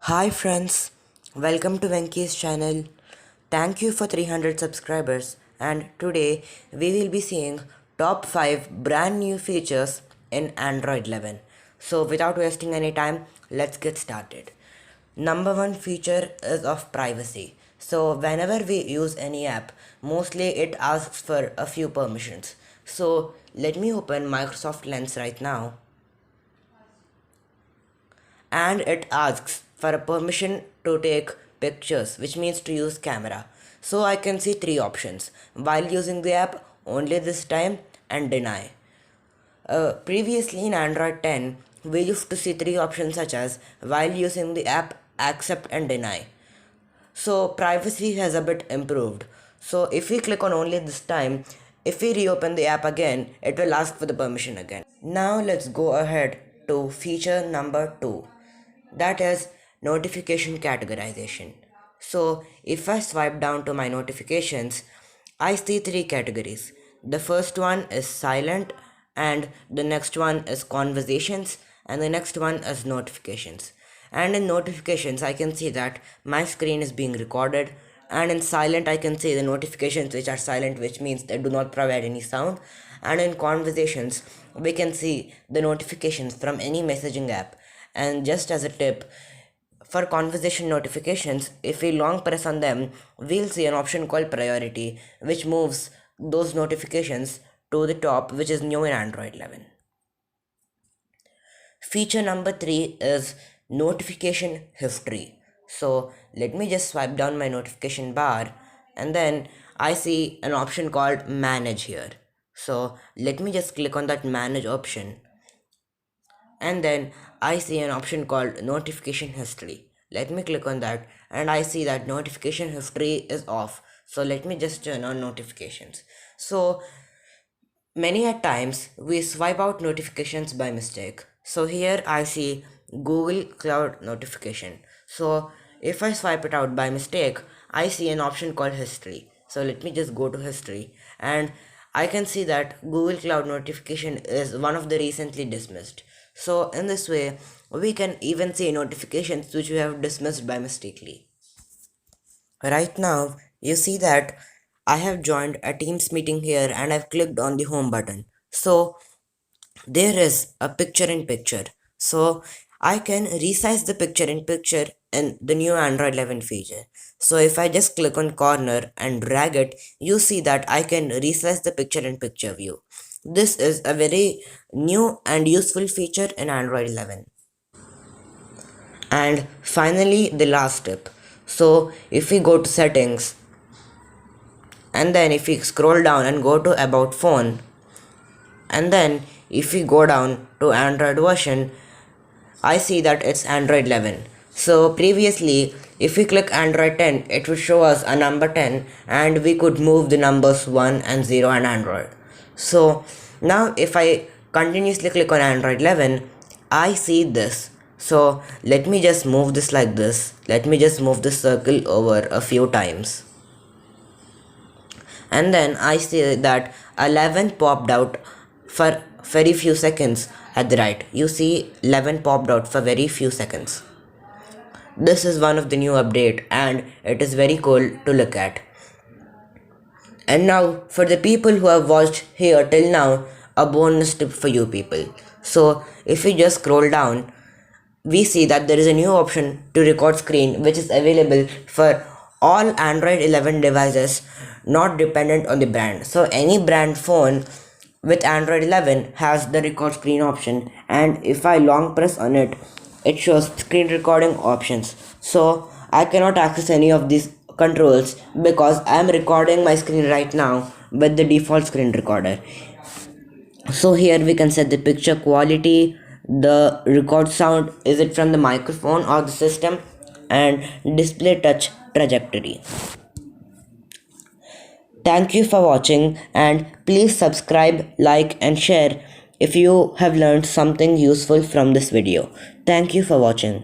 Hi friends, welcome to Venky's channel. Thank you for 300 subscribers, and today we will be seeing top 5 brand new features in Android 11. So without wasting any time, let's get started. Number 1 feature is of privacy. So whenever we use any app, mostly it asks for a few permissions. So let me open Microsoft Lens right now, and it asks for a permission to take pictures, which means to use camera. So I can see three options: while using the app, only this time, and deny. Previously in Android 10, we used to see three options such as while using the app, accept, and deny. So privacy has a bit improved. So if we click on only this time, if we reopen the app again, it will ask for the permission again. Now let's go ahead to feature number 2, that is notification categorization. So if I swipe down to my notifications, I see three categories. The first one is silent, and the next one is conversations, and the next one is notifications. And in notifications, I can see that my screen is being recorded, and in silent, I can see the notifications which are silent, which means they do not provide any sound. And in conversations, we can see the notifications from any messaging app. And just as a tip, for conversation notifications, if we long press on them, we'll see an option called priority, which moves those notifications to the top, which is new in Android 11. Feature number 3 is notification history. So let me just swipe down my notification bar, and then I see an option called manage here. So let me just click on that manage option, and then I see an option called notification history. Let me click on that, and I see that notification history is off. So let me just turn on notifications. So many a times we swipe out notifications by mistake. So here I see Google Cloud notification. So if I swipe it out by mistake, I see an option called history. So let me just go to history, and I can see that Google Cloud notification is one of the recently dismissed. So in this way, we can even see notifications which we have dismissed by mistakenly. Right now, you see that I have joined a Teams meeting here, and I've clicked on the home button. So there is a picture in picture. So I can resize the picture in picture in the new Android 11 feature. So if I just click on corner and drag it, you see that I can resize the picture in picture view. This is a very new and useful feature in Android 11. And finally, the last tip. So if we go to settings, and then if we scroll down and go to about phone, and then if we go down to Android version, I see that it's Android 11. So previously, if we click Android 10, it would show us a number 10, and we could move the numbers 1 and 0 on Android. So now if I continuously click on Android 11, I see this. So let me just move this like this. Let me just move this circle over a few times. And then I see that 11 popped out for very few seconds at the right. You see 11 popped out for very few seconds. This is one of the new update, and it is very cool to look at. And now for the people who have watched here till now, a bonus tip for you people. So if we just scroll down, we see that there is a new option to record screen, which is available for all Android 11 devices not dependent on the brand. So any brand phone with Android 11 has the record screen option, and if I long press on it, it shows screen recording options. So I cannot access any of these controls because I am recording my screen right now with the default screen recorder. So here we can set the picture quality, the record sound, is it from the microphone or the system, and display touch trajectory. Thank you for watching, and please subscribe, like and share if you have learned something useful from this video. Thank you for watching.